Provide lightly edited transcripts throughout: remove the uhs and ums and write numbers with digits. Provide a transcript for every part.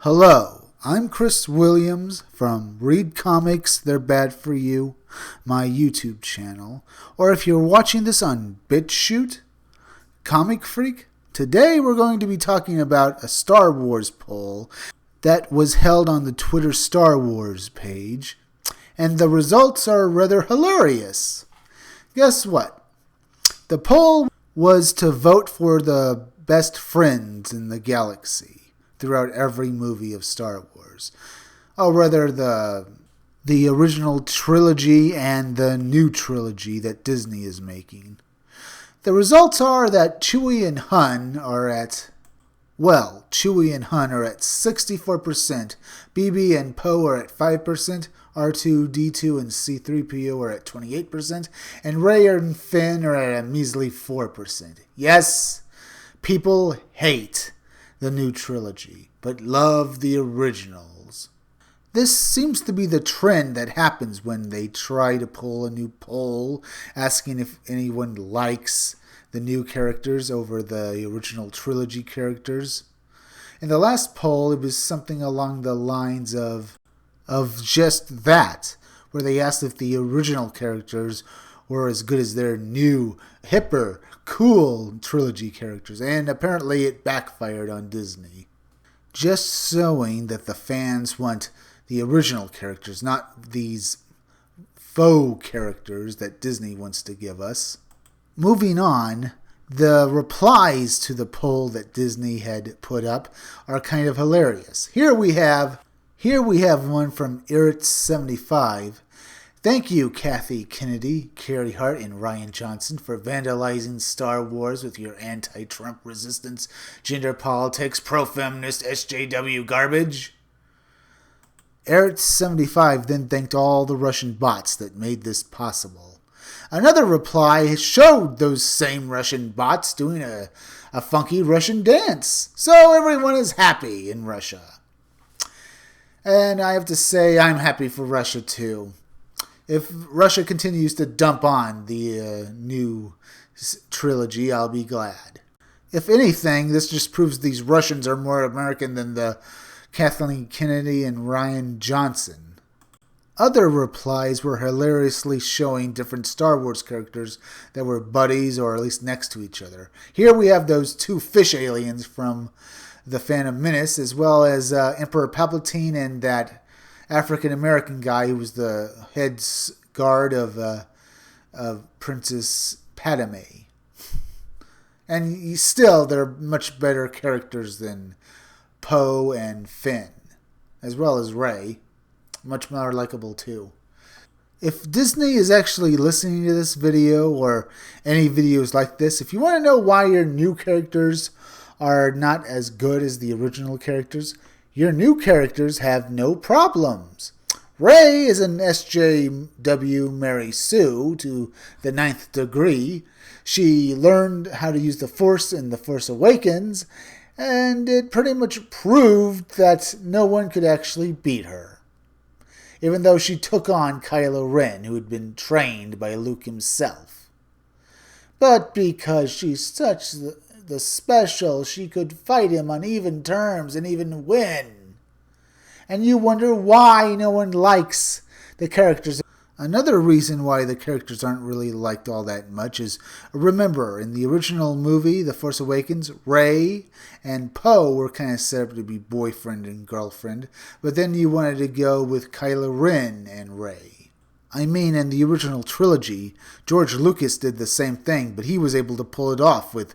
Hello, I'm Chris Williams from Read Comics, They're Bad For You, my YouTube channel. Or if you're watching this on BitChute, Comic Freak, today we're going to be talking about a Star Wars poll that was held on the Twitter Star Wars page, and the results are rather hilarious. Guess what? The poll was to vote for the best friends in the galaxy throughout every movie of Star Wars. Or rather, the original trilogy and the new trilogy that Disney is making. The results are that Chewie and Han are at 64%, BB and Poe are at 5%, R2-D2 and C-3PO are at 28%, and Rey and Finn are at a measly 4%. Yes, people hate the new trilogy, but love the originals. This seems to be the trend that happens when they try to pull a new poll asking if anyone likes the new characters over the original trilogy characters. In the last poll, it was something along the lines of just that, where they asked if the original characters were as good as their new, hipper, cool trilogy characters, and apparently it backfired on Disney. Just showing that the fans want the original characters, not these faux characters that Disney wants to give us. Moving on, the replies to the poll that Disney had put up are kind of hilarious. Here we have one from Irrit75. Thank you, Kathy Kennedy, Carrie Hart, and Ryan Johnson for vandalizing Star Wars with your anti-Trump resistance, gender politics, pro-feminist SJW garbage. Irrit75 then thanked all the Russian bots that made this possible. Another reply showed those same Russian bots doing a funky Russian dance. So everyone is happy in Russia. And I have to say, I'm happy for Russia too. If Russia continues to dump on the new trilogy, I'll be glad. If anything, this just proves these Russians are more American than the Kathleen Kennedy and Ryan Johnson. Other replies were hilariously showing different Star Wars characters that were buddies or at least next to each other. Here we have those two fish aliens from The Phantom Menace, as well as Emperor Palpatine and that African-American guy who was the head guard of Princess Padme. And still, they're much better characters than Poe and Finn, as well as Rey. Much more likable, too. If Disney is actually listening to this video, or any videos like this, if you want to know why your new characters are not as good as the original characters, your new characters have no problems. Rey is an SJW Mary Sue to the 9th degree. She learned how to use the Force in The Force Awakens, and it pretty much proved that no one could actually beat her. Even though she took on Kylo Ren, who had been trained by Luke himself. But because she's such the special, she could fight him on even terms and even win. And you wonder why no one likes the characters. Another reason why the characters aren't really liked all that much is, remember, in the original movie, The Force Awakens, Rey and Poe were kind of set up to be boyfriend and girlfriend, but then you wanted to go with Kylo Ren and Rey. I mean, in the original trilogy, George Lucas did the same thing, but he was able to pull it off with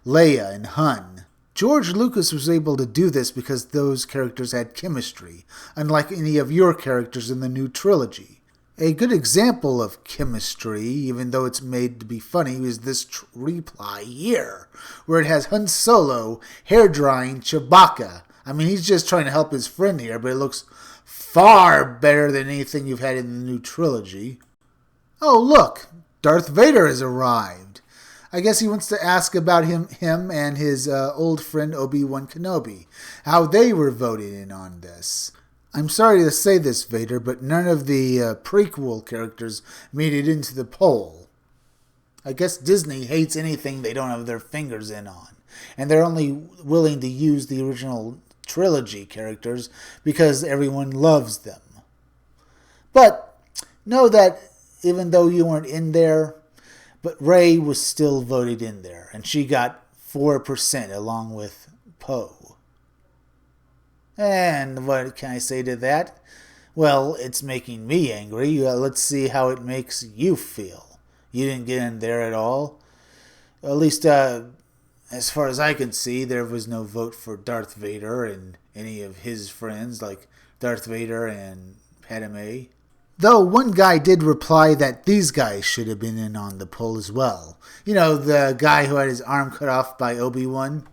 Leia and Han. George Lucas was able to do this because those characters had chemistry, unlike any of your characters in the new trilogy. A good example of chemistry, even though it's made to be funny, is this reply here, where it has Han Solo hair-drying Chewbacca. I mean, he's just trying to help his friend here, but it looks far better than anything you've had in the new trilogy. Oh, look! Darth Vader has arrived. I guess he wants to ask about him and his old friend Obi-Wan Kenobi, how they were voted in on this. I'm sorry to say this, Vader, but none of the prequel characters made it into the poll. I guess Disney hates anything they don't have their fingers in on, and they're only willing to use the original Trilogy characters because everyone loves them. But know that even though you weren't in there, but Rey was still voted in there, and she got 4% along with Poe. And what can I say to that? Well, it's making me angry. Let's see how it makes you feel. You didn't get in there at all. At least, as far as I can see, there was no vote for Darth Vader and any of his friends, like Darth Vader and Padme. Though one guy did reply that these guys should have been in on the poll as well. You know, the guy who had his arm cut off by Obi-Wan.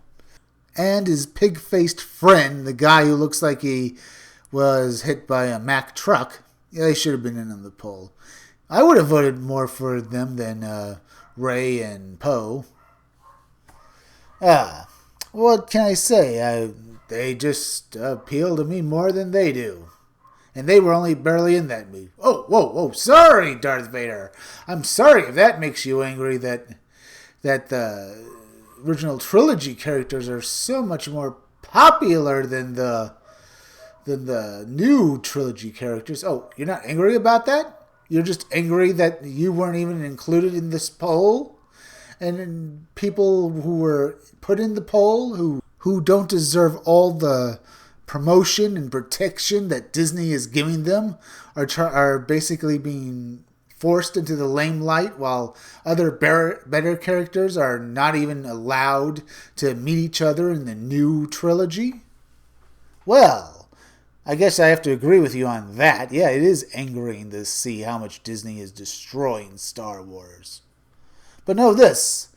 And his pig-faced friend, the guy who looks like he was hit by a Mack truck. Yeah, they should have been in on the poll. I would have voted more for them than Rey and Poe. What can I say? They just appeal to me more than they do. And they were only barely in that movie. Oh, whoa, sorry, Darth Vader. I'm sorry if that makes you angry that the original trilogy characters are so much more popular than the new trilogy characters. Oh, you're not angry about that? You're just angry that you weren't even included in this poll? And people who were put in the poll who don't deserve all the promotion and protection that Disney is giving them are basically being forced into the limelight, while other better characters are not even allowed to meet each other in the new trilogy? Well, I guess I have to agree with you on that. Yeah, it is angering to see how much Disney is destroying Star Wars. But know this.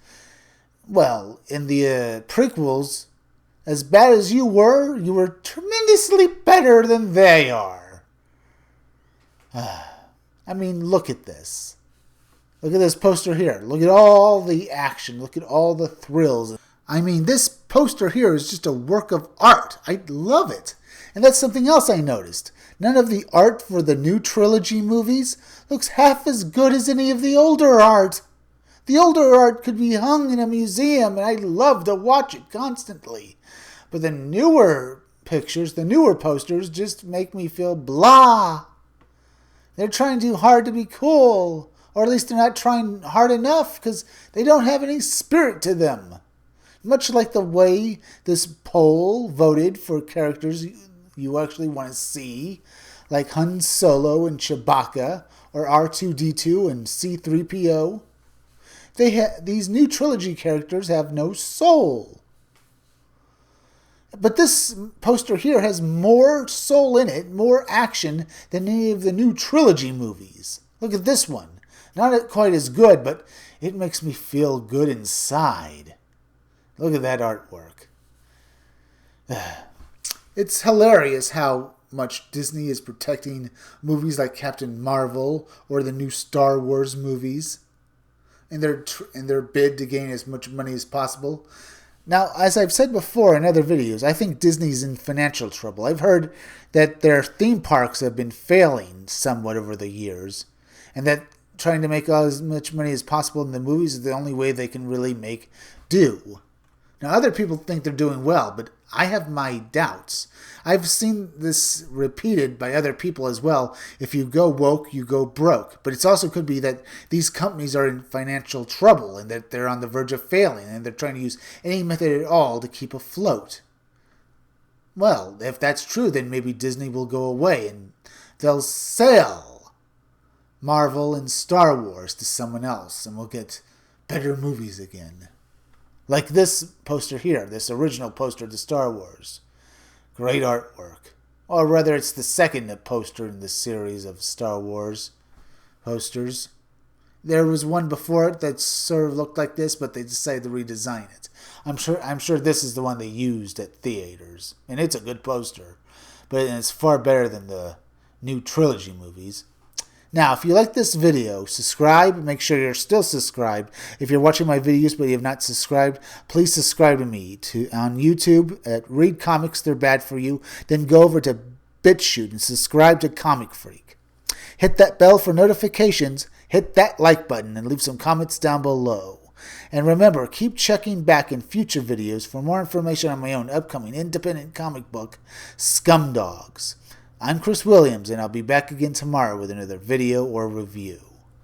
Well, in the prequels, as bad as you were tremendously better than they are. I mean, look at this. Look at this poster here. Look at all the action. Look at all the thrills. I mean, this poster here is just a work of art. I love it. And that's something else I noticed. None of the art for the new trilogy movies looks half as good as any of the older art. The older art could be hung in a museum, and I'd love to watch it constantly. But the newer pictures, the newer posters, just make me feel blah. They're trying too hard to be cool. Or at least they're not trying hard enough because they don't have any spirit to them. Much like the way this poll voted for characters you actually want to see, like Han Solo and Chewbacca, or R2-D2 and C-3PO. These new trilogy characters have no soul. But this poster here has more soul in it, more action, than any of the new trilogy movies. Look at this one. Not quite as good, but it makes me feel good inside. Look at that artwork. It's hilarious how much Disney is protecting movies like Captain Marvel or the new Star Wars movies in their bid to gain as much money as possible. Now, as I've said before in other videos, I think Disney's in financial trouble. I've heard that their theme parks have been failing somewhat over the years, and that trying to make as much money as possible in the movies is the only way they can really make do. Now, other people think they're doing well, but I have my doubts. I've seen this repeated by other people as well. If you go woke, you go broke. But it also could be that these companies are in financial trouble and that they're on the verge of failing and they're trying to use any method at all to keep afloat. Well, if that's true, then maybe Disney will go away and they'll sell Marvel and Star Wars to someone else and we'll get better movies again. Like this poster here, this original poster to Star Wars. Great artwork. Or rather, it's the second poster in the series of Star Wars posters. There was one before it that sort of looked like this, but they decided to redesign it. I'm sure this is the one they used at theaters. And it's a good poster. But it's far better than the new trilogy movies. Now, if you like this video, subscribe. Make sure you're still subscribed. If you're watching my videos but you have not subscribed, please subscribe to me on YouTube at Read Comics They're Bad For You. Then go over to BitChute and subscribe to Comic Freak. Hit that bell for notifications, hit that like button, and leave some comments down below. And remember, keep checking back in future videos for more information on my own upcoming independent comic book, Scumdogs. I'm Chris Williams, and I'll be back again tomorrow with another video or review.